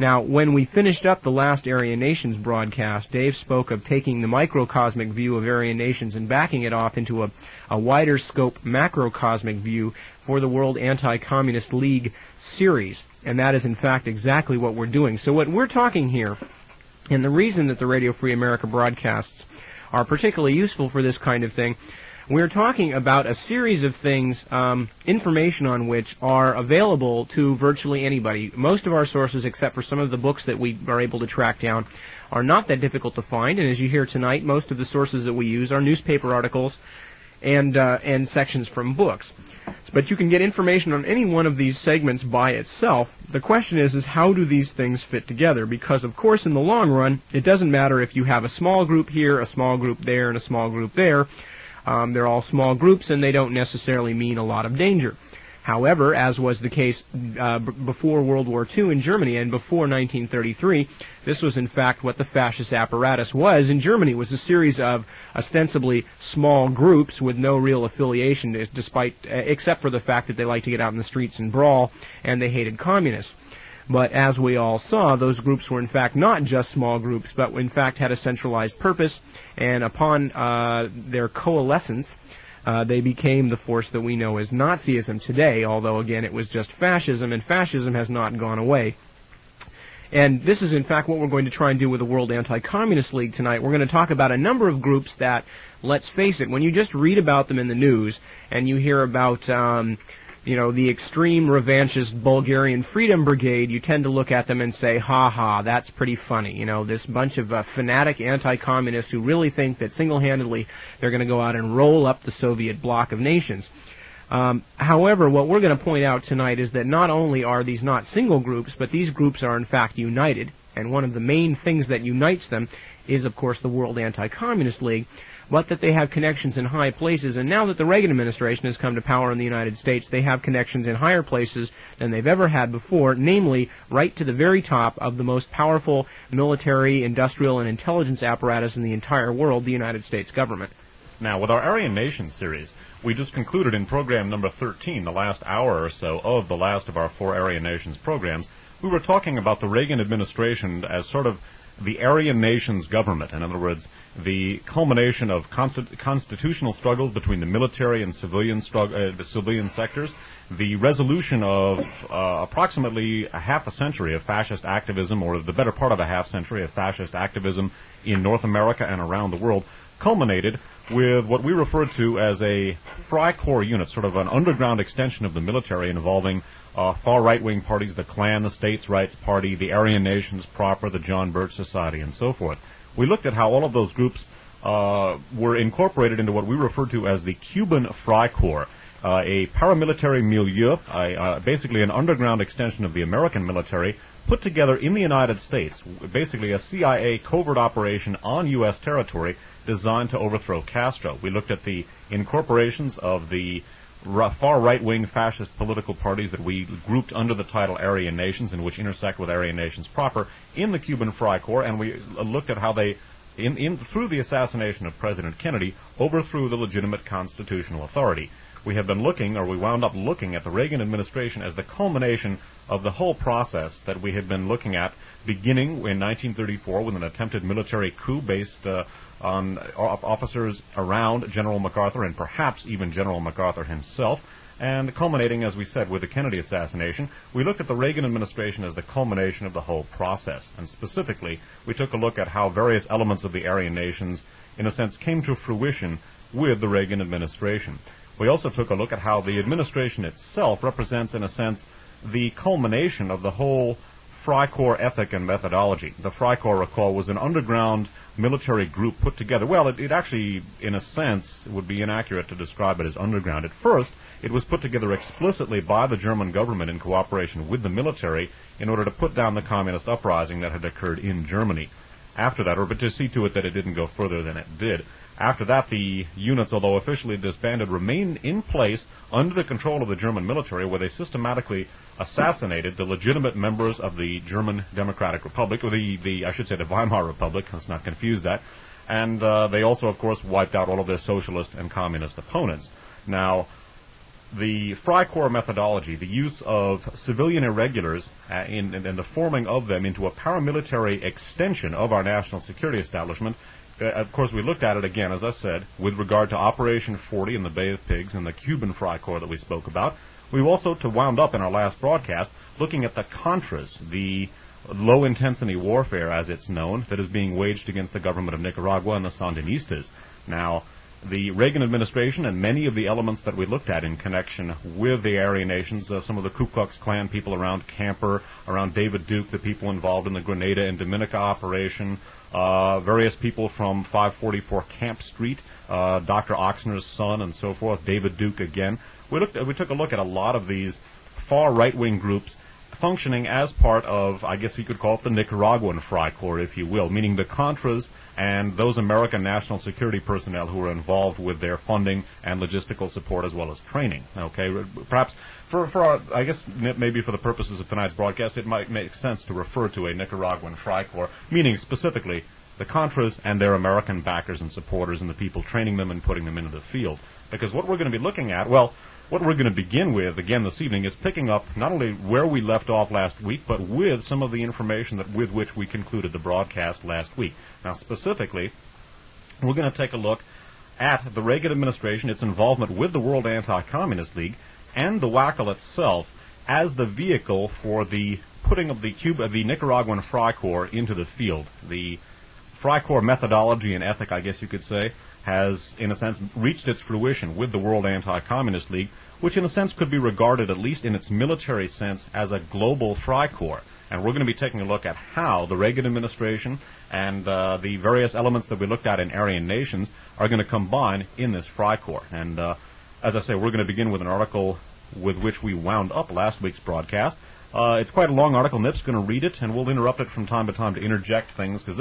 Now, when we finished up the last Aryan Nations broadcast, Dave spoke of taking the microcosmic view of Aryan Nations and backing it off into a wider scope macrocosmic view for the World Anti-Communist League series. And that is, in fact, exactly what we're doing. So what we're talking here, and the reason that the Radio Free America broadcasts are particularly useful for this kind of thing, we're talking about a series of things, information on which are available to virtually anybody. Most of our sources, except for some of the books that we are able to track down, are not that difficult to find. And as you hear tonight, most of the sources that we use are newspaper articles and sections from books. But you can get information on any one of these segments by itself. The question is how do these things fit together? Because, of course, in the long run, it doesn't matter if you have a small group here, a small group there, and a small group there. They're all small groups, and they don't necessarily mean a lot of danger. However, as was the case before World War II in Germany and before 1933, this was in fact what the fascist apparatus was in Germany, was a series of ostensibly small groups with no real affiliation, except for the fact that they liked to get out in the streets and brawl, and they hated communists. But as we all saw, those groups were in fact not just small groups, but in fact had a centralized purpose, and upon their coalescence, they became the force that we know as Nazism today, although again it was just fascism, and fascism has not gone away. And this is in fact what we're going to try and do with the World Anti-Communist League tonight. We're going to talk about a number of groups that, let's face it, when you just read about them in the news, and you hear about the extreme revanchist Bulgarian Freedom Brigade, you tend to look at them and say, ha, that's pretty funny. This bunch of fanatic anti-communists who really think that single-handedly they're going to go out and roll up the Soviet bloc of nations. However, what we're going to point out tonight is that not only are these not single groups, but these groups are in fact united. And one of the main things that unites them is, of course, the World Anti-Communist League, but that they have connections in high places. And now that the Reagan administration has come to power in the United States, they have connections in higher places than they've ever had before, namely right to the very top of the most powerful military, industrial, and intelligence apparatus in the entire world, the United States government. Now, with our Aryan Nations series, we just concluded in program number 13, the last hour or so of the last of our 4 Aryan Nations programs, we were talking about the Reagan administration as sort of the Aryan Nations government. In other words, the culmination of constitutional struggles between the military and civilian sectors, the resolution of approximately a half a century of fascist activism, or the better part of a half century of fascist activism in North America and around the world, culminated with what we refer to as a Freikorps unit, sort of an underground extension of the military involving far right-wing parties, the Klan, the States' Rights Party, the Aryan Nations proper, the John Birch Society, and so forth. We looked at how all of those groups were incorporated into what we refer to as the Cuban Freikorps, a paramilitary milieu, basically an underground extension of the American military, put together in the United States, basically a CIA covert operation on U.S. territory designed to overthrow Castro. We looked at the incorporations of the far right-wing fascist political parties that we grouped under the title Aryan Nations, and which intersect with Aryan Nations proper, in the Cuban Freikorps, and we looked at how they, through the assassination of President Kennedy, overthrew the legitimate constitutional authority. We have been looking, or we wound up looking, at the Reagan administration as the culmination of the whole process that we had been looking at, beginning in 1934 with an attempted military coup based on officers around General MacArthur and perhaps even General MacArthur himself, and culminating, as we said, with the Kennedy assassination. We looked at the Reagan administration as the culmination of the whole process, and specifically we took a look at how various elements of the Aryan Nations, in a sense, came to fruition with the Reagan administration. We also took a look at how the administration itself represents, in a sense, the culmination of the whole Freikorps ethic and methodology. The Freikorps, recall, was an underground military group put together. Well, it actually, in a sense, would be inaccurate to describe it as underground. At first, it was put together explicitly by the German government in cooperation with the military in order to put down the communist uprising that had occurred in Germany. After that, or to see to it that it didn't go further than it did. After that, the units, although officially disbanded, remained in place under the control of the German military, where they systematically assassinated the legitimate members of the German Democratic Republic, or I should say the Weimar Republic, let's not confuse that. And they also, of course, wiped out all of their socialist and communist opponents. Now, the Freikorps methodology, the use of civilian irregulars and the forming of them into a paramilitary extension of our national security establishment. Of course, we looked at it again, as I said, with regard to Operation 40 in the Bay of Pigs and the Cuban Freikorps that we spoke about. We've also, to wound up in our last broadcast, looking at the Contras, the low-intensity warfare, as it's known, that is being waged against the government of Nicaragua and the Sandinistas. Now, the Reagan administration and many of the elements that we looked at in connection with the Aryan nations, some of the Ku Klux Klan people around Camper, around David Duke, the people involved in the Grenada and Dominica operation, various people from 544 Camp Street, Dr. Oxner's son and so forth, David Duke again. We took a look at a lot of these far right-wing groups functioning as part of, I guess you could call it the Nicaraguan Freikorps, if you will, meaning the Contras and those American national security personnel who are involved with their funding and logistical support as well as training. Okay, perhaps for our, I guess maybe for the purposes of tonight's broadcast, it might make sense to refer to a Nicaraguan Freikorps, meaning specifically the Contras and their American backers and supporters and the people training them and putting them into the field. Because what we're going to be looking at, well, what we're going to begin with, again, this evening, is picking up not only where we left off last week, but with some of the information with which we concluded the broadcast last week. Now, specifically, we're going to take a look at the Reagan administration, its involvement with the World Anti-Communist League, and the WACL itself as the vehicle for the putting of the Nicaraguan Freikorps into the field. The Freikorps methodology and ethic, I guess you could say, has, in a sense, reached its fruition with the World Anti-Communist League, which in a sense could be regarded, at least in its military sense, as a global Freikorps. And we're going to be taking a look at how the Reagan administration and the various elements that we looked at in Aryan nations are going to combine in this Freikorps. And as I say, we're going to begin with an article with which we wound up last week's broadcast. It's quite a long article. Nip's going to read it, and we'll interrupt it from time to time to interject things, because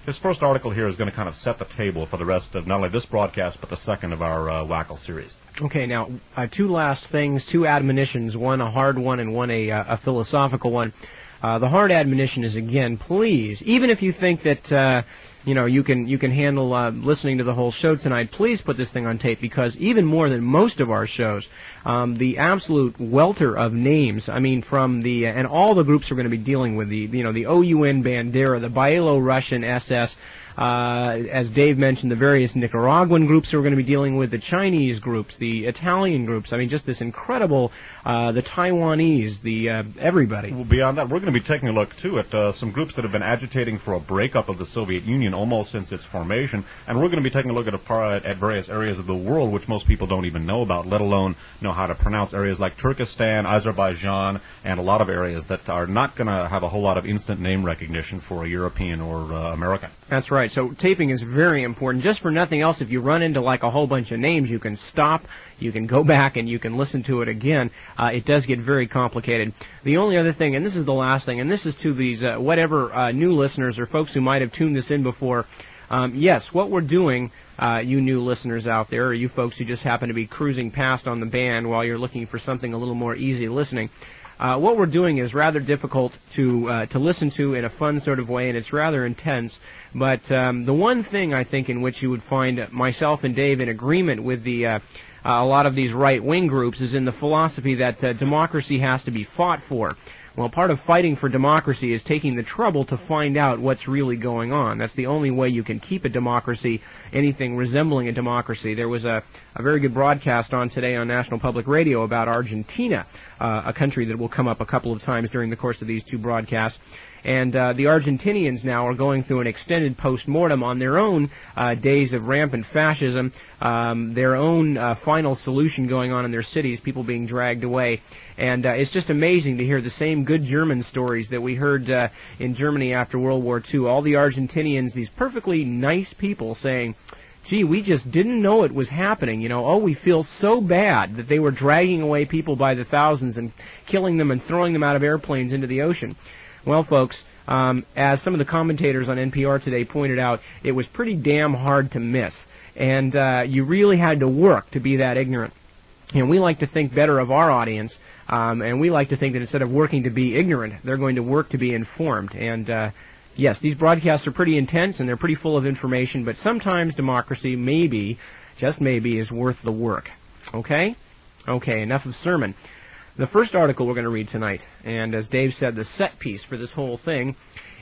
this first article here is going to kind of set the table for the rest of not only this broadcast, but the second of our WACL series. Okay, now, two last things, two admonitions, one a hard one and one a philosophical one. The hard admonition is, again, please, even if you think that you can handle listening to the whole show tonight, please put this thing on tape, because even more than most of our shows, the absolute welter of names, I mean, from the and all the groups we're going to be dealing with, the OUN Bandera, the Baelo-Russian SS, as Dave mentioned, the various Nicaraguan groups we're going to be dealing with, the Chinese groups, the Italian groups, I mean, just this incredible, the Taiwanese, the everybody. Well, beyond that, we're going to be taking a look, too, at some groups that have been agitating for a breakup of the Soviet Union almost since its formation, and we're going to be taking a look at various areas of the world which most people don't even know about, let alone know how to pronounce areas like Turkestan, Azerbaijan, and a lot of areas that are not going to have a whole lot of instant name recognition for a European or American. That's right. So taping is very important. Just for nothing else, if you run into like a whole bunch of names, you can stop, you can go back, and you can listen to it again. It does get very complicated. The only other thing, and this is the last thing, and this is to these whatever new listeners or folks who might have tuned this in before. Yes, what we're doing, you new listeners out there, or you folks who just happen to be cruising past on the band while you're looking for something a little more easy listening, what we're doing is rather difficult to listen to in a fun sort of way, and it's rather intense. But the one thing I think in which you would find myself and Dave in agreement with a lot of these right-wing groups is in the philosophy that democracy has to be fought for. Well, part of fighting for democracy is taking the trouble to find out what's really going on. That's the only way you can keep a democracy, anything resembling a democracy. There was a very good broadcast on today on National Public Radio about Argentina, a country that will come up a couple of times during the course of these two broadcasts. And the Argentinians now are going through an extended post-mortem on their own days of rampant fascism, their own final solution going on in their cities, people being dragged away. And it's just amazing to hear the same good German stories that we heard in Germany after World War II. All the Argentinians, these perfectly nice people saying, gee, we just didn't know it was happening. We feel so bad that they were dragging away people by the thousands and killing them and throwing them out of airplanes into the ocean. Well, folks, as some of the commentators on NPR today pointed out, it was pretty damn hard to miss. And you really had to work to be that ignorant. We like to think better of our audience, and we like to think that instead of working to be ignorant, they're going to work to be informed. And yes, these broadcasts are pretty intense, and they're pretty full of information, but sometimes democracy maybe, just maybe, is worth the work. Okay? Okay, enough of sermon. The first article we're going to read tonight, and as Dave said, the set piece for this whole thing,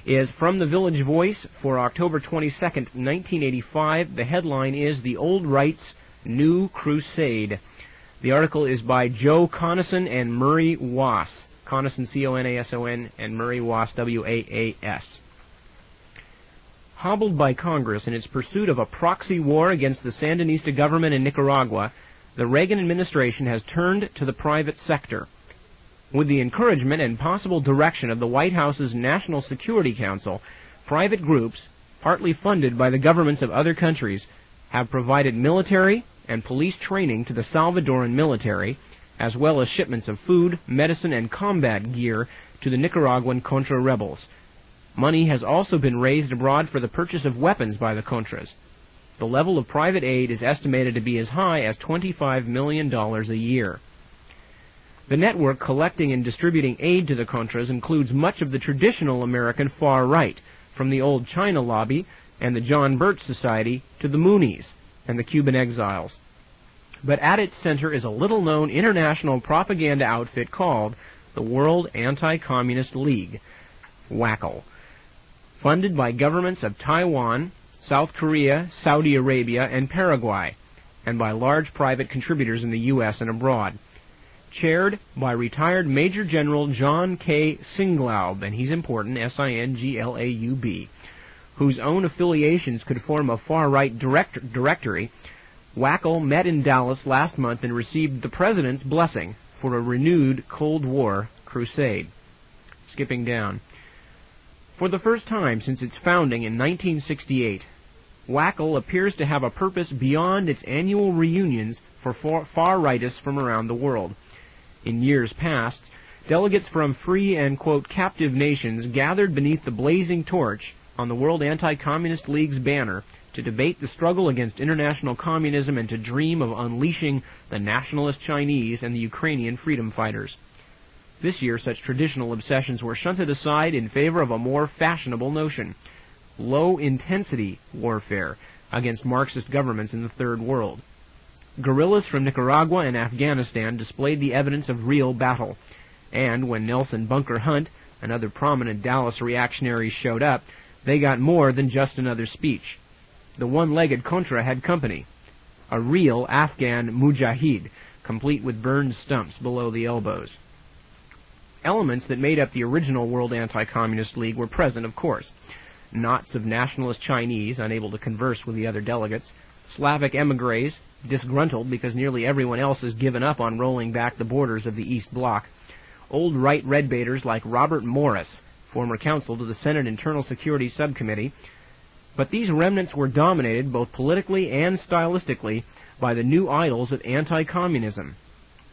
is from the Village Voice for October 22nd, 1985. The headline is The Old Right's New Crusade. The article is by Joe Conason and Murray Waas. Conason, C-O-N-A-S-O-N, and Murray Waas, W-A-A-S. Hobbled by Congress in its pursuit of a proxy war against the Sandinista government in Nicaragua, the Reagan administration has turned to the private sector. With the encouragement and possible direction of the White House's National Security Council, private groups, partly funded by the governments of other countries, have provided military and police training to the Salvadoran military, as well as shipments of food, medicine, and combat gear to the Nicaraguan Contra rebels. Money has also been raised abroad for the purchase of weapons by the Contras. The level of private aid is estimated to be as high as $25 million a year. The network collecting and distributing aid to the Contras includes much of the traditional American far right, from the old China Lobby and the John Birch Society to the Moonies and the Cuban exiles. But at its center is a little-known international propaganda outfit called the World Anti-Communist League, WACL, funded by governments of Taiwan, South Korea, Saudi Arabia, and Paraguay, and by large private contributors in the U.S. and abroad. Chaired by retired Major General John K. Singlaub, and he's important, S-I-N-G-L-A-U-B, whose own affiliations could form a far-right directory, WACL met in Dallas last month and received the President's blessing for a renewed Cold War crusade. Skipping down. For the first time since its founding in 1968, WACL appears to have a purpose beyond its annual reunions for far-rightists from around the world. In years past, delegates from free and, quote, captive nations gathered beneath the blazing torch on the World Anti-Communist League's banner to debate the struggle against international communism and to dream of unleashing the nationalist Chinese and the Ukrainian freedom fighters. This year, such traditional obsessions were shunted aside in favor of a more fashionable notion: low-intensity warfare against Marxist governments in the Third World. Guerrillas from Nicaragua and Afghanistan displayed the evidence of real battle, and when Nelson Bunker Hunt and other prominent Dallas reactionaries showed up, they got more than just another speech. The one-legged Contra had company, a real Afghan mujahid, complete with burned stumps below the elbows. Elements that made up the original World Anti-Communist League were present, of course. Knots of nationalist Chinese, unable to converse with the other delegates, Slavic emigres, disgruntled because nearly everyone else has given up on rolling back the borders of the East Bloc, old right red-baiters like Robert Morris, former counsel to the Senate Internal Security Subcommittee. But these remnants were dominated both politically and stylistically by the new idols of anti-communism,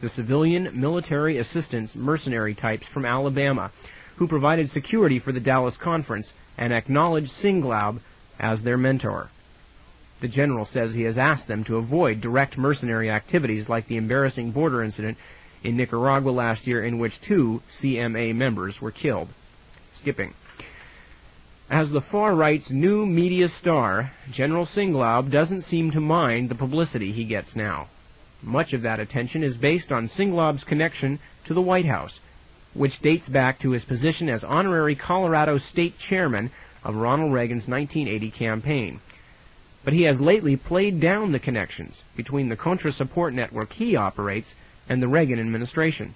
the civilian military assistance mercenary types from Alabama, who provided security for the Dallas Conference and acknowledged Singlaub as their mentor. The general says he has asked them to avoid direct mercenary activities like the embarrassing border incident in Nicaragua last year in which 2 CMA members were killed. Skipping. As the far right's new media star, General Singlaub doesn't seem to mind the publicity he gets now. Much of that attention is based on Singlaub's connection to the White House, which dates back to his position as honorary Colorado State Chairman of Ronald Reagan's 1980 campaign. But he has lately played down the connections between the Contra support network he operates and the Reagan administration.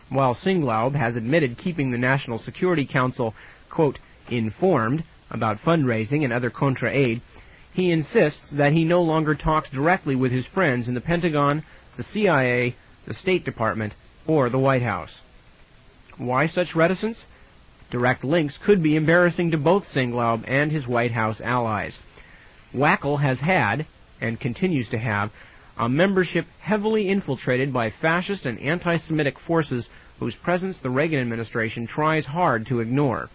While Singlaub has admitted keeping the National Security Council, quote, informed about fundraising and other Contra aid, he insists that he no longer talks directly with his friends in the Pentagon, the CIA, the State Department, or the White House. Why such reticence? Direct links could be embarrassing to both Singlaub and his White House allies. WACL has had, and continues to have, a membership heavily infiltrated by fascist and anti-Semitic forces whose presence the Reagan administration tries hard to ignore.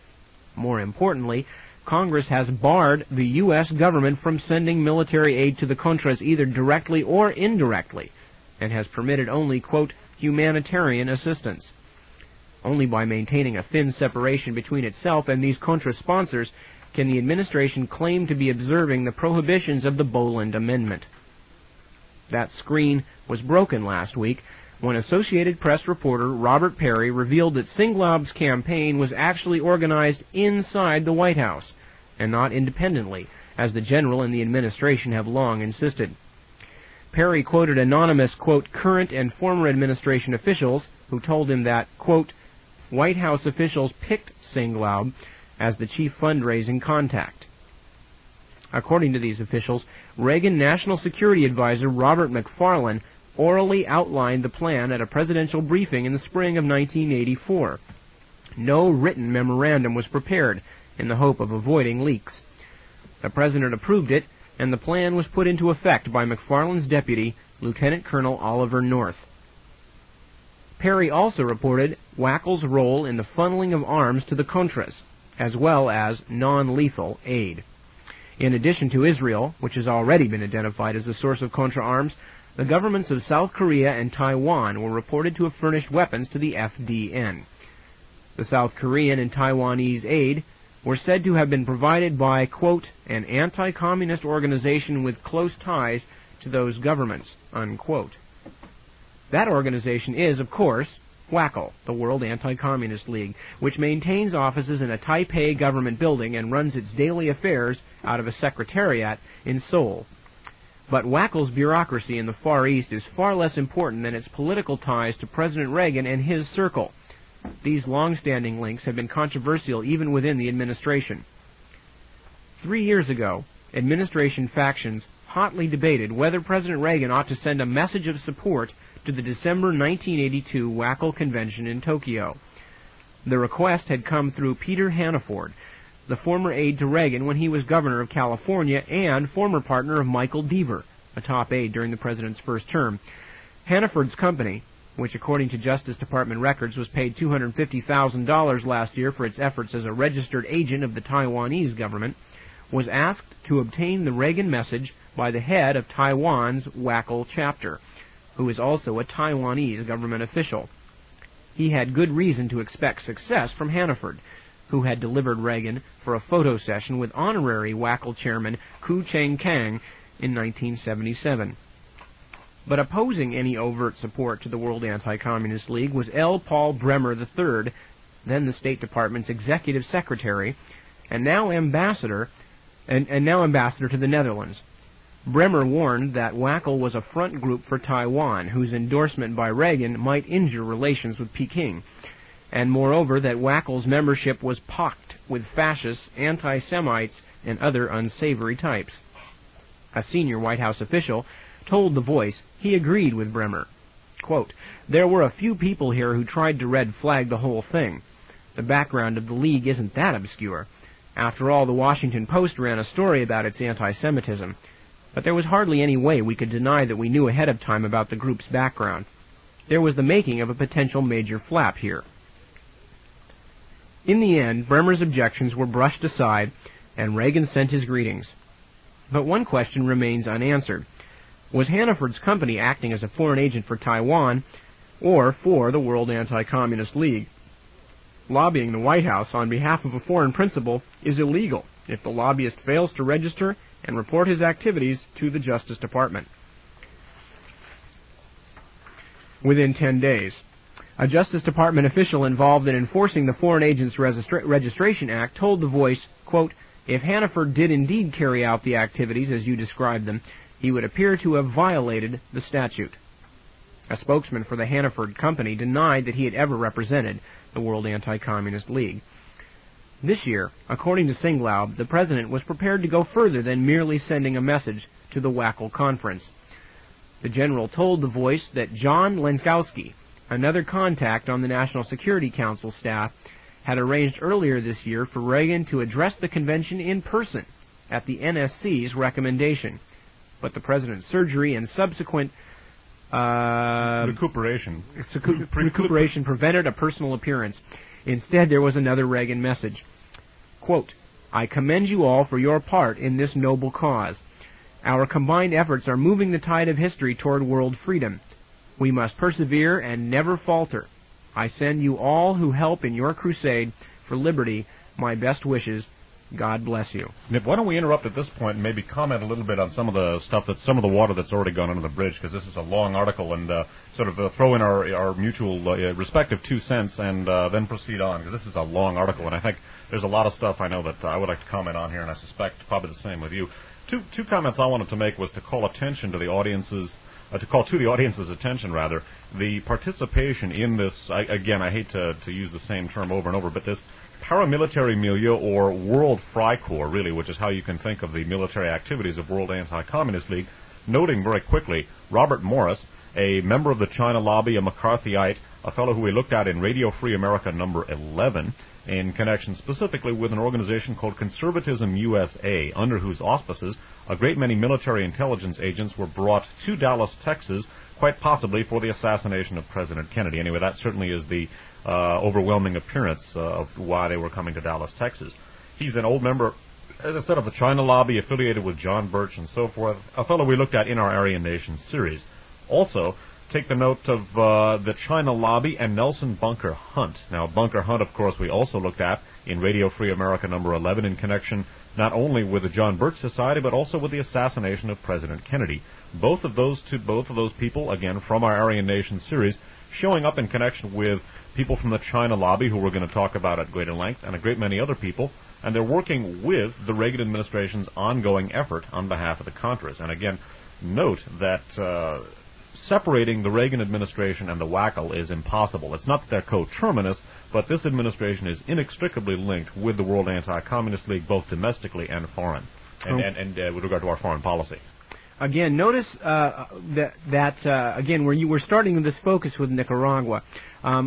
More importantly, Congress has barred the U.S. government from sending military aid to the Contras either directly or indirectly, and has permitted only, quote, humanitarian assistance. Only by maintaining a thin separation between itself and these Contra sponsors can the administration claim to be observing the prohibitions of the Boland Amendment. That screen was broken last week when Associated Press reporter Robert Perry revealed that Singlaub's campaign was actually organized inside the White House and not independently, as the general and the administration have long insisted. Perry quoted anonymous, quote, current and former administration officials who told him that, quote, White House officials picked Singlaub as the chief fundraising contact. According to these officials, Reagan National Security Advisor Robert McFarlane orally outlined the plan at a presidential briefing in the spring of 1984. No written memorandum was prepared in the hope of avoiding leaks. The president approved it, and the plan was put into effect by McFarlane's deputy, Lieutenant Colonel Oliver North. Perry also reported Wackel's role in the funneling of arms to the Contras, as well as non-lethal aid. In addition to Israel, which has already been identified as the source of Contra arms, the governments of South Korea and Taiwan were reported to have furnished weapons to the FDN. The South Korean and Taiwanese aid were said to have been provided by, quote, an anti-communist organization with close ties to those governments, unquote. That organization is, of course, WACL, the World Anti-Communist League, which maintains offices in a Taipei government building and runs its daily affairs out of a secretariat in Seoul. But WACL's bureaucracy in the Far East is far less important than its political ties to President Reagan and his circle. These long-standing links have been controversial even within the administration. 3 years ago, administration factions hotly debated whether President Reagan ought to send a message of support to the December 1982 WACL convention in Tokyo. The request had come through Peter Hannaford, the former aide to Reagan when he was governor of California and former partner of Michael Deaver, a top aide during the president's first term. Hannaford's company, which according to Justice Department records was paid $250,000 last year for its efforts as a registered agent of the Taiwanese government, was asked to obtain the Reagan message by the head of Taiwan's WACL chapter, who is also a Taiwanese government official. He had good reason to expect success from Hannaford, who had delivered Reagan for a photo session with honorary WACL chairman Ku Cheng Kang in 1977. But opposing any overt support to the World Anti-Communist League was L. Paul Bremer III, then the State Department's executive secretary, and now ambassador to the Netherlands. Bremer warned that WACL was a front group for Taiwan, whose endorsement by Reagan might injure relations with Peking, and moreover that WACL's membership was pocked with fascists, anti-Semites, and other unsavory types. A senior White House official told The Voice he agreed with Bremer. Quote, there were a few people here who tried to red flag the whole thing. The background of the League isn't that obscure. After all, the Washington Post ran a story about its anti-Semitism. But there was hardly any way we could deny that we knew ahead of time about the group's background. There was the making of a potential major flap here. In the end, Bremer's objections were brushed aside, and Reagan sent his greetings. But one question remains unanswered. Was Hannaford's company acting as a foreign agent for Taiwan or for the World Anti-Communist League? Lobbying the White House on behalf of a foreign principal is illegal if the lobbyist fails to register and report his activities to the Justice Department within 10 days. A Justice Department official involved in enforcing the Foreign Agents Registration Act told The Voice, quote, if Hannaford did indeed carry out the activities as you described them, he would appear to have violated the statute. A spokesman for the Hannaford company denied that he had ever represented the World Anti-Communist League. This year, according to Singlaub, the president was prepared to go further than merely sending a message to the WACL conference. The general told The Voice that John Lenkowski, another contact on the National Security Council staff, had arranged earlier this year for Reagan to address the convention in person at the NSC's recommendation. But the president's surgery and subsequent recuperation prevented a personal appearance. Instead, there was another Reagan message. Quote, I commend you all for your part in this noble cause. Our combined efforts are moving the tide of history toward world freedom. We must persevere and never falter. I send you all who help in your crusade for liberty my best wishes. God bless you. Nip, why don't we interrupt at this point and maybe comment a little bit on some of the stuff some of the water that's already gone under the bridge, because this is a long article, and sort of throw in our mutual respective 2 cents and then proceed on, because this is a long article, and I think there's a lot of stuff I know that I would like to comment on here, and I suspect probably the same with you. Two comments I wanted to make was to call attention to the audience's attention, rather, the participation in this, again, I hate to use the same term over and over, but this paramilitary milieu, or World Freikorps, really, which is how you can think of the military activities of World Anti-Communist League, noting very quickly Robert Morris, a member of the China lobby, a McCarthyite, a fellow who we looked at in Radio Free America number 11, in connection specifically with an organization called Conservatism USA, under whose auspices a great many military intelligence agents were brought to Dallas, Texas, quite possibly for the assassination of President Kennedy. Anyway, that certainly is the overwhelming appearance of why they were coming to Dallas, Texas. He's an old member, as I said, of the China lobby, affiliated with John Birch and so forth, a fellow we looked at in our Aryan Nation series. Also, take the note of the China lobby and Nelson Bunker Hunt. Now, Bunker Hunt, of course, we also looked at in Radio Free America number 11 in connection not only with the John Birch Society, but also with the assassination of President Kennedy. Both of those people, again, from our Aryan Nation series, showing up in connection with people from the China lobby, who we're going to talk about at greater length, and a great many other people, and they're working with the Reagan administration's ongoing effort on behalf of the Contras. And again, note that separating the Reagan administration and the Wackel is impossible. It's not that they're coterminous, but this administration is inextricably linked with the World Anti-Communist League, both domestically and foreign, and with regard to our foreign policy. Again, notice again, where you were starting with this focus with Nicaragua,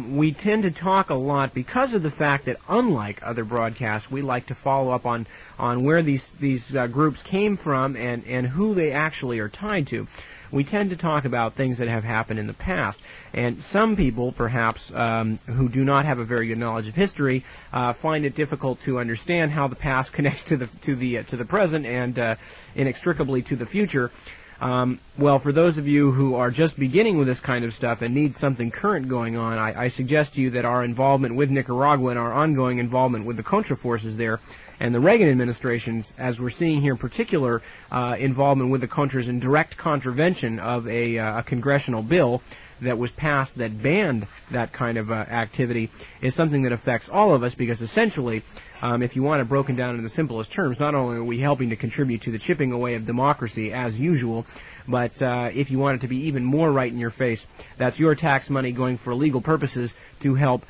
we tend to talk a lot because of the fact that, unlike other broadcasts, we like to follow up on where these groups came from and who they actually are tied to. We tend to talk about things that have happened in the past, and some people, perhaps, who do not have a very good knowledge of history, find it difficult to understand how the past connects to the present and inextricably to the future. Well, for those of you who are just beginning with this kind of stuff and need something current going on, I suggest to you that our involvement with Nicaragua and our ongoing involvement with the Contra forces there and the Reagan administration's, as we're seeing here in particular, involvement with the Contras in direct contravention of a congressional bill that was passed that banned that kind of activity, is something that affects all of us, because essentially, if you want it broken down in the simplest terms, not only are we helping to contribute to the chipping away of democracy as usual, but if you want it to be even more right in your face, that's your tax money going for illegal purposes to help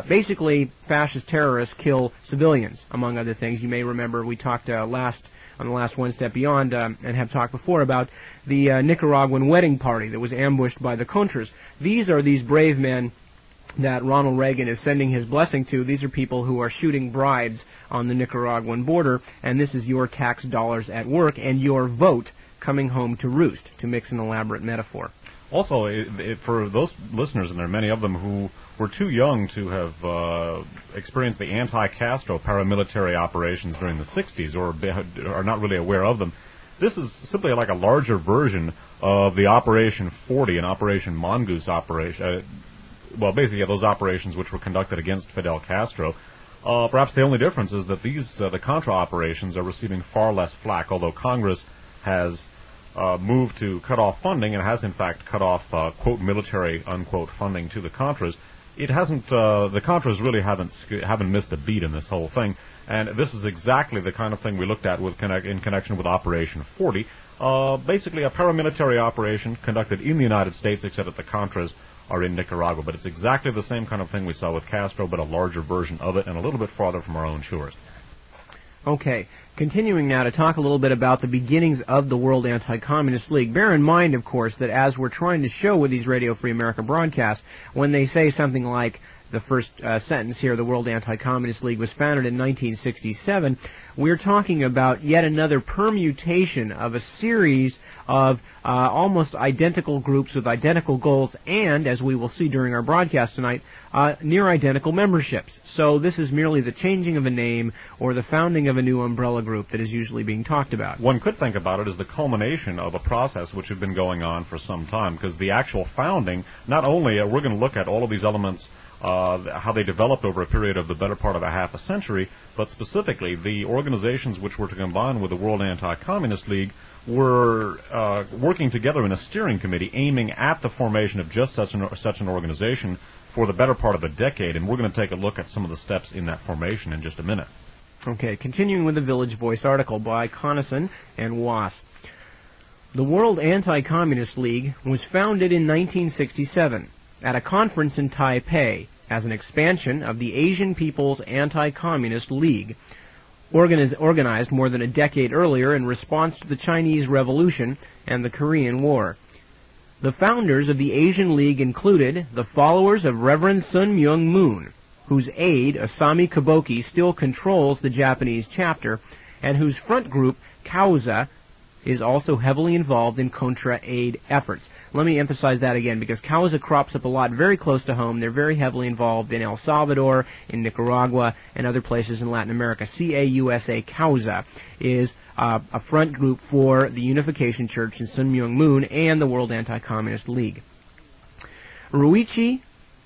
basically fascist terrorists kill civilians, among other things. You may remember we talked on the last One Step Beyond, and have talked before about the Nicaraguan wedding party that was ambushed by the Contras. These are these brave men that Ronald Reagan is sending his blessing to. These are people who are shooting brides on the Nicaraguan border, and this is your tax dollars at work and your vote coming home to roost, to mix an elaborate metaphor. Also, for those listeners, and there are many of them who were too young to have experienced the anti-Castro paramilitary operations during the 60s, or are not really aware of them, this is simply like a larger version of the Operation 40 and Operation Mongoose operation. Well, basically, those operations which were conducted against Fidel Castro. Perhaps the only difference is that the Contra operations are receiving far less flack, although Congress has moved to cut off funding and has in fact cut off quote military unquote funding to the Contras. It hasn't. The Contras really haven't missed a beat in this whole thing, and this is exactly the kind of thing we looked at in connection with Operation 40. Basically, a paramilitary operation conducted in the United States, except that the Contras are in Nicaragua. But it's exactly the same kind of thing we saw with Castro, but a larger version of it, and a little bit farther from our own shores. Okay, continuing now to talk a little bit about the beginnings of the World Anti-Communist League. Bear in mind, of course, that as we're trying to show with these Radio Free America broadcasts, when they say something like the first sentence here, the World Anti-Communist League was founded in 1967, we're talking about yet another permutation of a series of almost identical groups with identical goals and, as we will see during our broadcast tonight, near identical memberships. So this is merely the changing of a name or the founding of a new umbrella group that is usually being talked about. One could think about it as the culmination of a process which had been going on for some time, because the actual founding, not only we're going to look at all of these elements how they developed over a period of the better part of a half a century, but specifically the organizations which were to combine with the World Anti-Communist League were working together in a steering committee aiming at the formation of just such an organization for the better part of a decade, and we're going to take a look at some of the steps in that formation in just a minute. Okay, continuing with the Village Voice article by Connaughton and Wass. The World Anti-Communist League was founded in 1967 at a conference in Taipei as an expansion of the Asian People's Anti-Communist League, organized more than a decade earlier in response to the Chinese Revolution and the Korean War. The founders of the Asian League included the followers of Reverend Sun Myung Moon, whose aide, Asami Kaboki, still controls the Japanese chapter, and whose front group, Causa, is also heavily involved in contra-aid efforts. Let me emphasize that again, because Causa crops up a lot very close to home. They're very heavily involved in El Salvador, in Nicaragua, and other places in Latin America. C-A-U-S-A, Causa, is a front group for the Unification Church and Sun Myung Moon and the World Anti-Communist League. Ruichi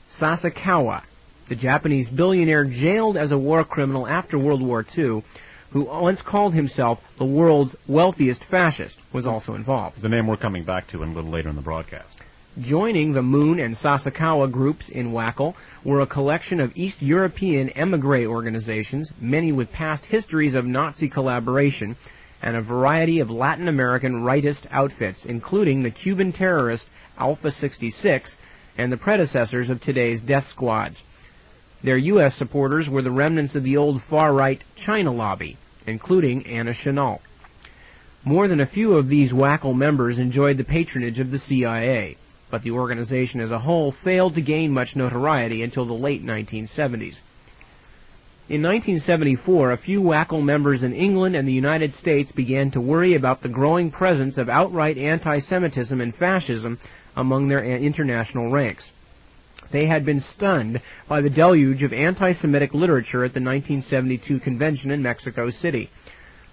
Sasakawa, the Japanese billionaire jailed as a war criminal after World War II, who once called himself the world's wealthiest fascist, was also involved. It's a name we're coming back to a little later in the broadcast. Joining the Moon and Sasakawa groups in WACL were a collection of East European emigre organizations, many with past histories of Nazi collaboration, and a variety of Latin American rightist outfits, including the Cuban terrorist Alpha 66 and the predecessors of today's death squads. Their U.S. supporters were the remnants of the old far-right China lobby, including Anna Chennault. More than a few of these WACL members enjoyed the patronage of the CIA, but the organization as a whole failed to gain much notoriety until the late 1970s. In 1974, a few WACL members in England and the United States began to worry about the growing presence of outright anti-Semitism and fascism among their international ranks. They had been stunned by the deluge of anti-Semitic literature at the 1972 convention in Mexico City.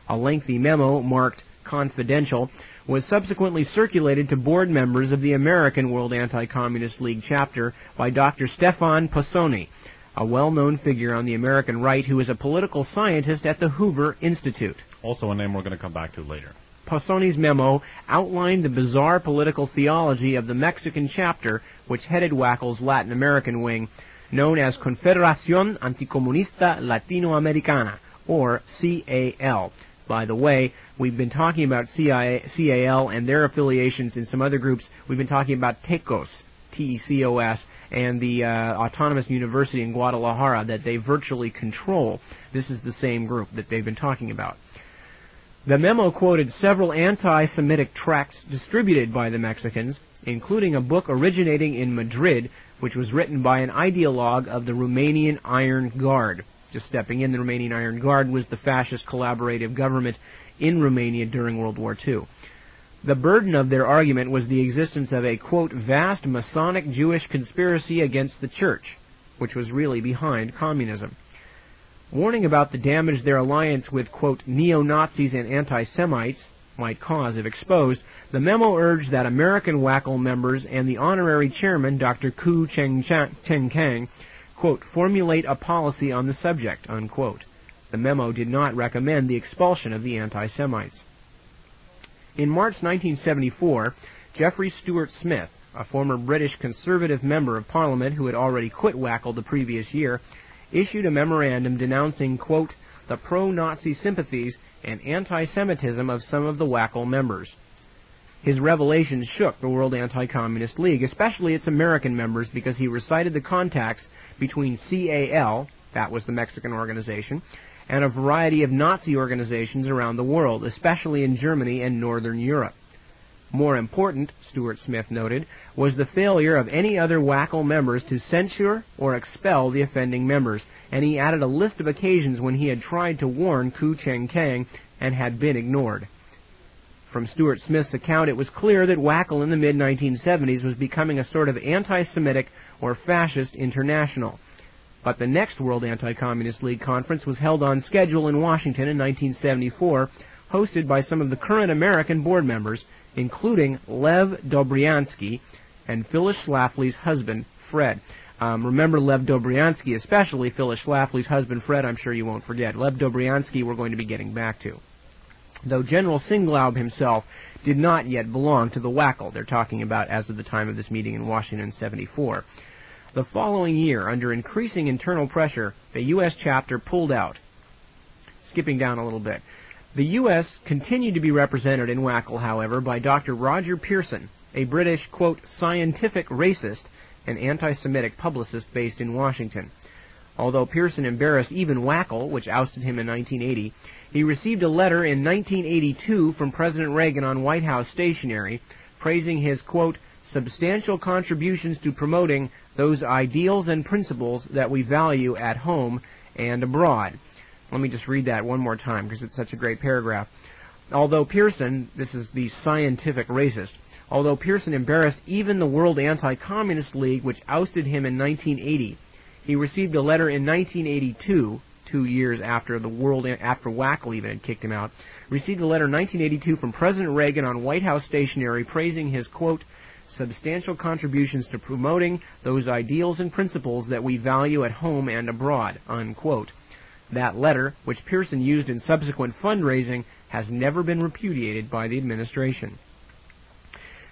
A lengthy memo marked confidential was subsequently circulated to board members of the American World Anti-Communist League chapter by Dr. Stefan Possoni, a well-known figure on the American right who is a political scientist at the Hoover Institute. Also a name we're going to come back to later. Possoni's memo outlined the bizarre political theology of the Mexican chapter, which headed WACL's Latin American wing, known as Confederación Anticomunista Latinoamericana, or CAL. By the way, we've been talking about CAL and their affiliations in some other groups. We've been talking about TECOS, T-E-C-O-S, and the Autonomous University in Guadalajara that they virtually control. This is the same group that they've been talking about. The memo quoted several anti-Semitic tracts distributed by the Mexicans, including a book originating in Madrid, which was written by an ideologue of the Romanian Iron Guard. Just stepping in, the Romanian Iron Guard was the fascist collaborative government in Romania during World War II. The burden of their argument was the existence of a, quote, vast Masonic Jewish conspiracy against the church, which was really behind communism. Warning about the damage their alliance with, quote, neo-Nazis and anti-Semites might cause if exposed, the memo urged that American WACL members and the honorary chairman, Dr. Ku Cheng Kang, quote, formulate a policy on the subject, unquote. The memo did not recommend the expulsion of the anti-Semites. In March 1974, Geoffrey Stuart Smith, a former British Conservative member of Parliament who had already quit WACL the previous year, issued a memorandum denouncing, quote, the pro-Nazi sympathies and anti-Semitism of some of the WACL members. His revelations shook the World Anti-Communist League, especially its American members, because he recited the contacts between CAL, that was the Mexican organization, and a variety of Nazi organizations around the world, especially in Germany and Northern Europe. More important, Stuart Smith noted, was the failure of any other WACL members to censure or expel the offending members, and he added a list of occasions when he had tried to warn Ku Cheng Kang and had been ignored. From Stuart Smith's account, it was clear that WACL in the mid-1970s was becoming a sort of anti-Semitic or fascist international. But the next World Anti-Communist League conference was held on schedule in Washington in 1974, hosted by some of the current American board members, including Lev Dobryansky and Phyllis Schlafly's husband, Fred. Remember Lev Dobryansky, especially Phyllis Schlafly's husband Fred, I'm sure you won't forget. Lev Dobryansky we're going to be getting back to. Though General Singlaub himself did not yet belong to the WACL. They're talking about as of the time of this meeting in Washington in 74. The following year, under increasing internal pressure, the U.S. chapter pulled out. Skipping down a little bit. The U.S. continued to be represented in WACL, however, by Dr. Roger Pearson, a British, quote, scientific racist and anti-Semitic publicist based in Washington. Although Pearson embarrassed even WACL, which ousted him in 1980, he received a letter in 1982 from President Reagan on White House stationery praising his, quote, substantial contributions to promoting those ideals and principles that we value at home and abroad. Let me just read that one more time because it's such a great paragraph. Although Pearson, this is the scientific racist, although Pearson embarrassed even the World Anti-Communist League, which ousted him in 1980, he received a letter in 1982, 2 years after after WACL even had kicked him out, received a letter in 1982 from President Reagan on White House stationery praising his, quote, substantial contributions to promoting those ideals and principles that we value at home and abroad, unquote. That letter, which Pearson used in subsequent fundraising, has never been repudiated by the administration.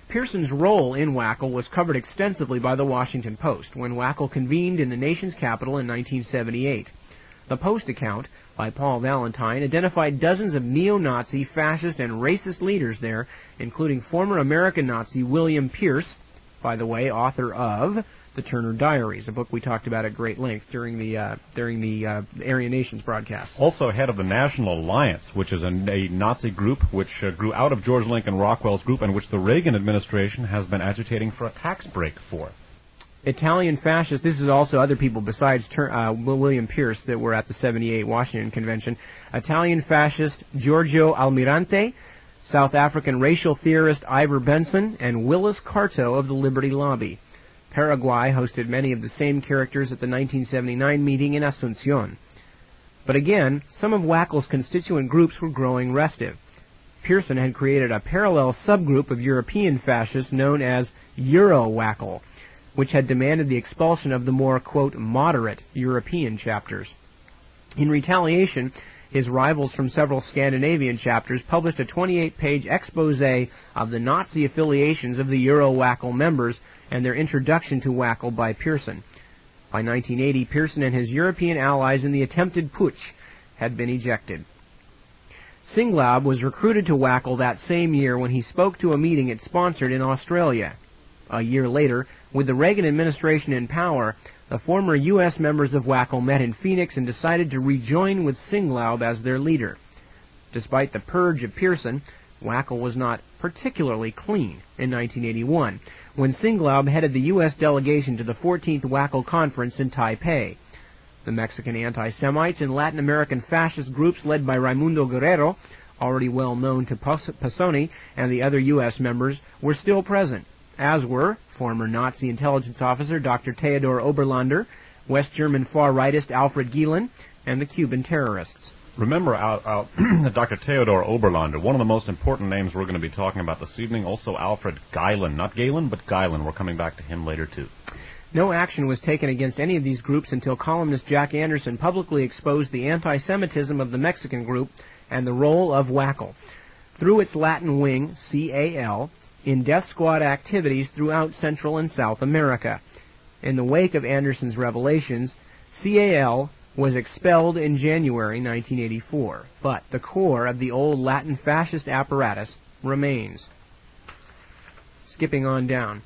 Pearson's role in WACL was covered extensively by the Washington Post when WACL convened in the nation's capital in 1978. The Post account, by Paul Valentine, identified dozens of neo-Nazi, fascist, and racist leaders there, including former American Nazi William Pierce, by the way, author of The Turner Diaries, a book we talked about at great length during the Aryan Nations broadcast. Also head of the National Alliance, which is a Nazi group which grew out of George Lincoln Rockwell's group and which the Reagan administration has been agitating for a tax break for. Italian fascist, this is also other people besides William Pierce that were at the 78 Washington Convention. Italian fascist Giorgio Almirante, South African racial theorist Ivor Benson, and Willis Carto of the Liberty Lobby. Paraguay hosted many of the same characters at the 1979 meeting in Asunción. But again, some of WACL's constituent groups were growing restive. Pearson had created a parallel subgroup of European fascists known as Euro-WACL, which had demanded the expulsion of the more, quote, moderate European chapters. In retaliation, his rivals from several Scandinavian chapters published a 28-page expose of the Nazi affiliations of the Euro-WACL members and their introduction to WACL by Pearson. By 1980, Pearson and his European allies in the attempted putsch had been ejected. Singlaub was recruited to WACL that same year when he spoke to a meeting it sponsored in Australia. A year later, with the Reagan administration in power, the former U.S. members of WACL met in Phoenix and decided to rejoin with Singlaub as their leader. Despite the purge of Pearson, WACL was not particularly clean in 1981, when Singlaub headed the U.S. delegation to the 14th WACL conference in Taipei. The Mexican anti-Semites and Latin American fascist groups led by Raimundo Guerrero, already well known to Pisoni and the other U.S. members, were still present, as were former Nazi intelligence officer Dr. Theodor Oberlander, West German far-rightist Alfred Gielen, and the Cuban terrorists. Remember Dr. Theodor Oberlander, one of the most important names we're going to be talking about this evening, also Alfred Gielen. Not Galen, but Gielen. We're coming back to him later, too. No action was taken against any of these groups until columnist Jack Anderson publicly exposed the anti-Semitism of the Mexican group and the role of WACL. Through its Latin wing, CAL, in death squad activities throughout Central and South America. In the wake of Anderson's revelations, CAL was expelled in January 1984, but the core of the old Latin fascist apparatus remains. Skipping on down.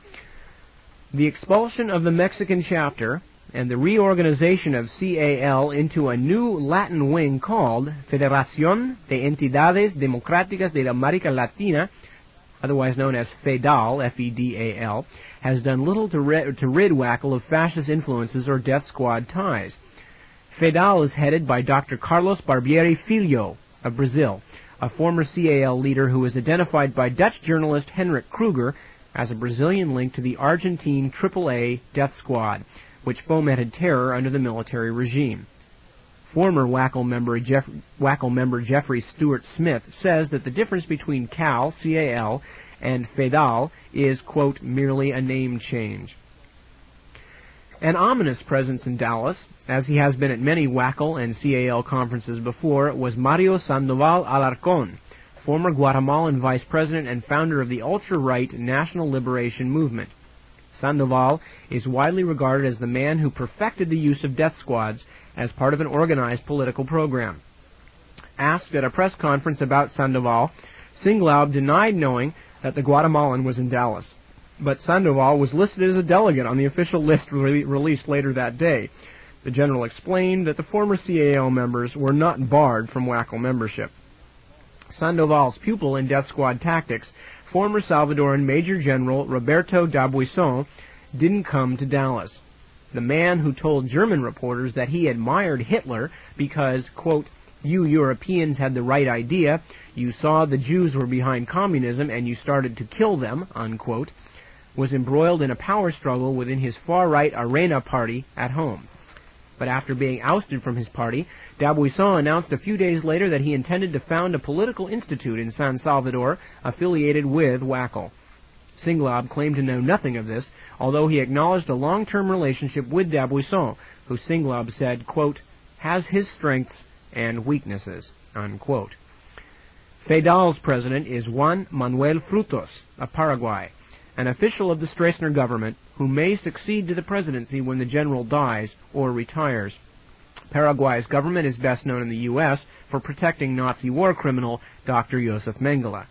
The expulsion of the Mexican chapter and the reorganization of CAL into a new Latin wing called Federación de Entidades Democráticas de la América Latina, otherwise known as FEDAL, F-E-D-A-L, has done little to rid WACL of fascist influences or death squad ties. FEDAL is headed by Dr. Carlos Barbieri Filho of Brazil, a former CAL leader who is identified by Dutch journalist Henrik Kruger as a Brazilian link to the Argentine AAA death squad, which fomented terror under the military regime. Former WACL member Jeffrey Stewart Smith says that the difference between CAL, and FEDAL is, quote, merely a name change. An ominous presence in Dallas, as he has been at many WACL and CAL conferences before, was Mario Sandoval Alarcón, former Guatemalan vice president and founder of the ultra-right National Liberation Movement. Sandoval is widely regarded as the man who perfected the use of death squads as part of an organized political program. Asked at a press conference about Sandoval, Singlaub denied knowing that the Guatemalan was in Dallas. But Sandoval was listed as a delegate on the official list released later that day. The general explained that the former CAL members were not barred from WACL membership. Sandoval's pupil in death squad tactics, former Salvadoran Major General Roberto D'Abuisson, didn't come to Dallas. The man who told German reporters that he admired Hitler because, quote, "You Europeans had the right idea, you saw the Jews were behind communism and you started to kill them," unquote, was embroiled in a power struggle within his far-right Arena party at home. But after being ousted from his party, D'Abuisson announced a few days later that he intended to found a political institute in San Salvador affiliated with WACL. Singlaub claimed to know nothing of this, although he acknowledged a long-term relationship with D'Abuisson, who Singlaub said, quote, "has his strengths and weaknesses," unquote. FEDAL's president is Juan Manuel Frutos of Paraguay, an official of the Stroessner government who may succeed to the presidency when the general dies or retires. Paraguay's government is best known in the U.S. for protecting Nazi war criminal Dr. Josef Mengele.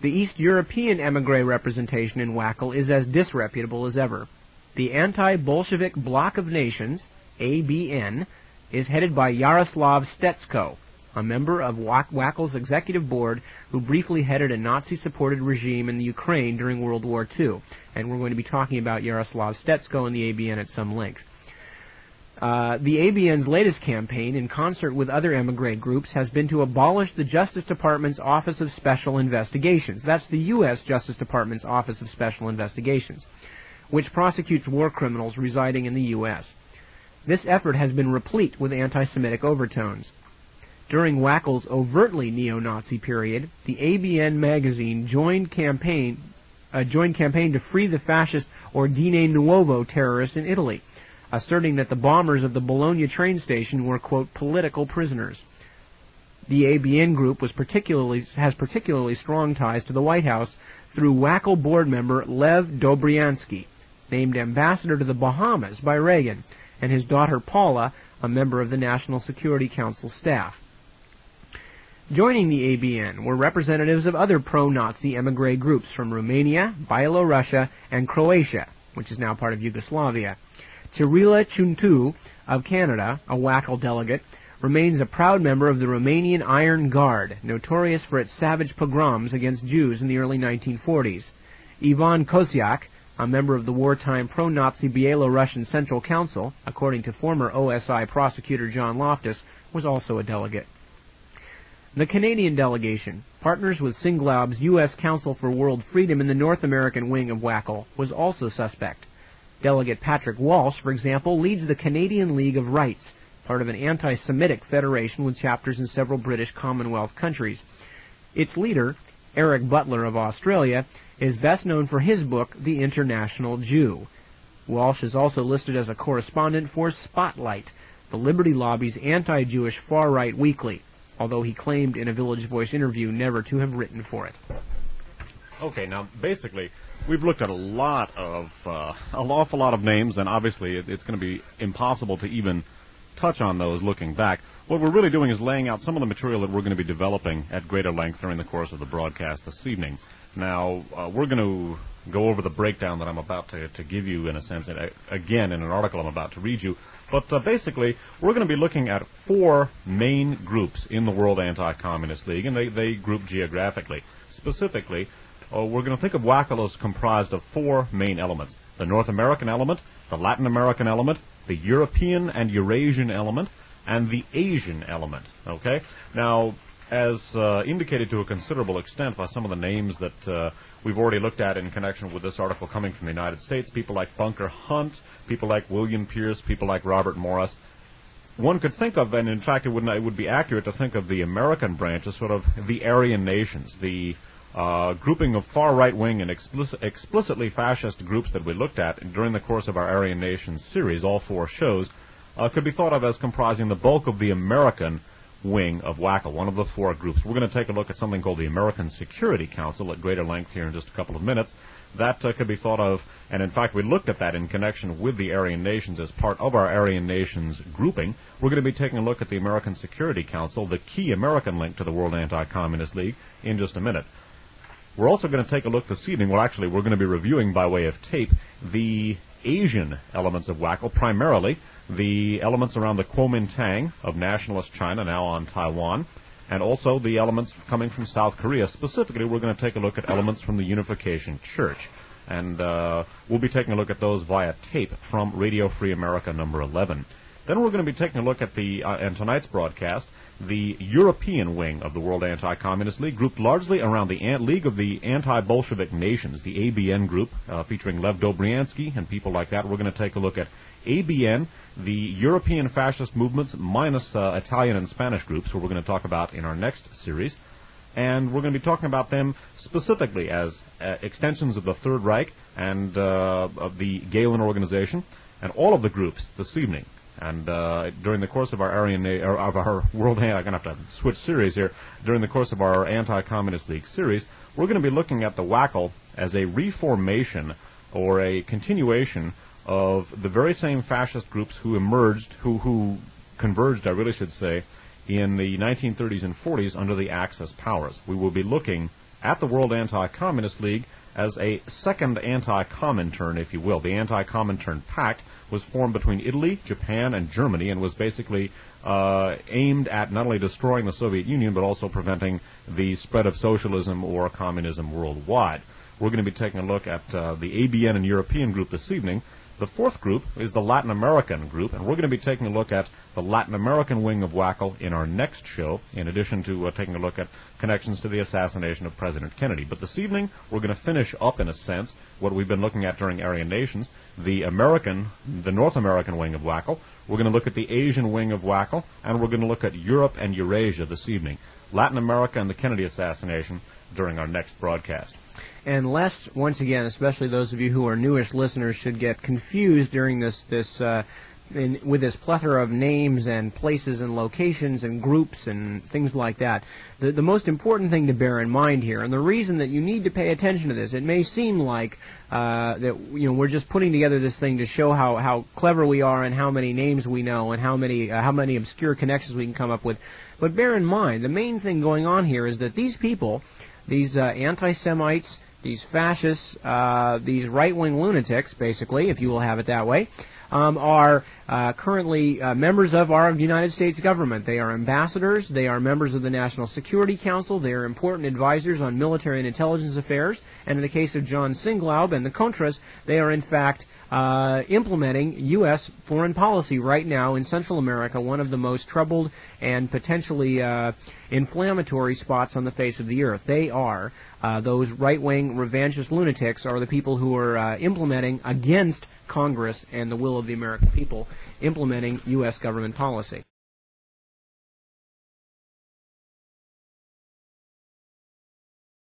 The East European émigré representation in WACL is as disreputable as ever. The Anti-Bolshevik Bloc of Nations, ABN, is headed by Yaroslav Stetsko, a member of WACL's executive board who briefly headed a Nazi-supported regime in the Ukraine during World War II. And we're going to be talking about Yaroslav Stetsko and the ABN at some length. The ABN's latest campaign, in concert with other émigré groups, has been to abolish the Justice Department's Office of Special Investigations. That's the U.S. Justice Department's Office of Special Investigations, which prosecutes war criminals residing in the U.S. This effort has been replete with anti-Semitic overtones. During WACL's overtly neo-Nazi period, the ABN magazine joined campaign to free the fascist Ordine Nuovo terrorists in Italy, asserting that the bombers of the Bologna train station were, quote, political prisoners. The ABN group has particularly strong ties to the White House through WACL board member Lev Dobryansky, named ambassador to the Bahamas by Reagan, and his daughter Paula, a member of the National Security Council staff. Joining the ABN were representatives of other pro-Nazi émigré groups from Romania, Byelorussia, and Croatia, which is now part of Yugoslavia. Cirila Ciuntu of Canada, a WACL delegate, remains a proud member of the Romanian Iron Guard, notorious for its savage pogroms against Jews in the early 1940s. Ivan Kosiak, a member of the wartime pro-Nazi Byelorussian Central Council, according to former OSI prosecutor John Loftus, was also a delegate. The Canadian delegation, partners with Singlaub's U.S. Council for World Freedom in the North American wing of WACL, was also suspect. Delegate Patrick Walsh, for example, leads the Canadian League of Rights, part of an anti-Semitic federation with chapters in several British Commonwealth countries. Its leader, Eric Butler of Australia, is best known for his book, The International Jew. Walsh is also listed as a correspondent for Spotlight, the Liberty Lobby's anti-Jewish far-right weekly, although he claimed in a Village Voice interview never to have written for it. Okay, now basically, we've looked at an awful lot of names, and obviously it's going to be impossible to even touch on those looking back. What we're really doing is laying out some of the material that we're going to be developing at greater length during the course of the broadcast this evening. Now, we're going to go over the breakdown that I'm about to give you, in a sense, again, in an article I'm about to read you. But basically, we're going to be looking at 4 main groups in the World Anti-Communist League, and they group geographically. Specifically, we're going to think of WACL as comprised of 4 main elements: the North American element, the Latin American element, the European and Eurasian element, and the Asian element. Okay? Now, as indicated to a considerable extent by some of the names that we've already looked at in connection with this article coming from the United States, people like Bunker Hunt, people like William Pierce, people like Robert Morris, one could think of, and in fact it would be accurate to think of the American branch as sort of the Aryan nations, the grouping of far right-wing and explicitly fascist groups that we looked at during the course of our Aryan Nations series, all 4 shows, could be thought of as comprising the bulk of the American wing of WACL, one of the 4 groups. We're going to take a look at something called the American Security Council at greater length here in just a couple of minutes. That could be thought of, and in fact we looked at that in connection with the Aryan Nations as part of our Aryan Nations grouping. We're going to be taking a look at the American Security Council, the key American link to the World Anti-Communist League, in just a minute. We're also going to take a look this evening, well actually we're going to be reviewing by way of tape the Asian elements of WACL, primarily the elements around the Kuomintang of nationalist China, now on Taiwan, and also the elements coming from South Korea. Specifically, we're going to take a look at elements from the Unification Church. And we'll be taking a look at those via tape from Radio Free America number 11. Then we're going to be taking a look at in tonight's broadcast, the European wing of the World Anti-Communist League, grouped largely around the League of the Anti-Bolshevik Nations, the ABN group, featuring Lev Dobryansky and people like that. We're going to take a look at ABN, the European fascist movements minus Italian and Spanish groups, who we're going to talk about in our next series. And we're going to be talking about them specifically as extensions of the Third Reich and of the Galen organization, and all of the groups this evening. And during the course of our World, I'm going to have to switch series here. During the course of our Anti-Communist League series, we're going to be looking at the WACL as a reformation or a continuation of the very same fascist groups who emerged, who converged, I really should say, in the 1930s and 40s under the Axis powers. We will be looking at the World Anti-Communist League as a second anti-Comintern, if you will. The Anti-Comintern Pact was formed between Italy, Japan, and Germany, and was basically aimed at not only destroying the Soviet Union, but also preventing the spread of socialism or communism worldwide. We're going to be taking a look at the ABN and European group this evening. The 4th group is the Latin American group, and we're going to be taking a look at the Latin American wing of WACL in our next show, in addition to taking a look at connections to the assassination of President Kennedy. But this evening, we're going to finish up, in a sense, what we've been looking at during Aryan Nations, the North American wing of WACL. We're going to look at the Asian wing of WACL, and we're going to look at Europe and Eurasia this evening. Latin America and the Kennedy assassination during our next broadcast. And lest, once again, especially those of you who are newish listeners, should get confused during with this plethora of names and places and locations and groups and things like that, the most important thing to bear in mind here, and the reason that you need to pay attention to this, it may seem like that we're just putting together this thing to show how clever we are and how many names we know and how many obscure connections we can come up with. But bear in mind, the main thing going on here is that these people, these anti-Semites, these fascists, these right-wing lunatics, basically, if you will have it that way, are currently members of our United States government. They are ambassadors. They are members of the National Security Council. They are important advisors on military and intelligence affairs. And in the case of John Singlaub and the Contras, they are in fact implementing U.S. foreign policy right now in Central America, one of the most troubled and potentially inflammatory spots on the face of the earth. They are those right-wing revanchist lunatics are the people who are implementing against Congress and the will of the American people, implementing U.S. government policy.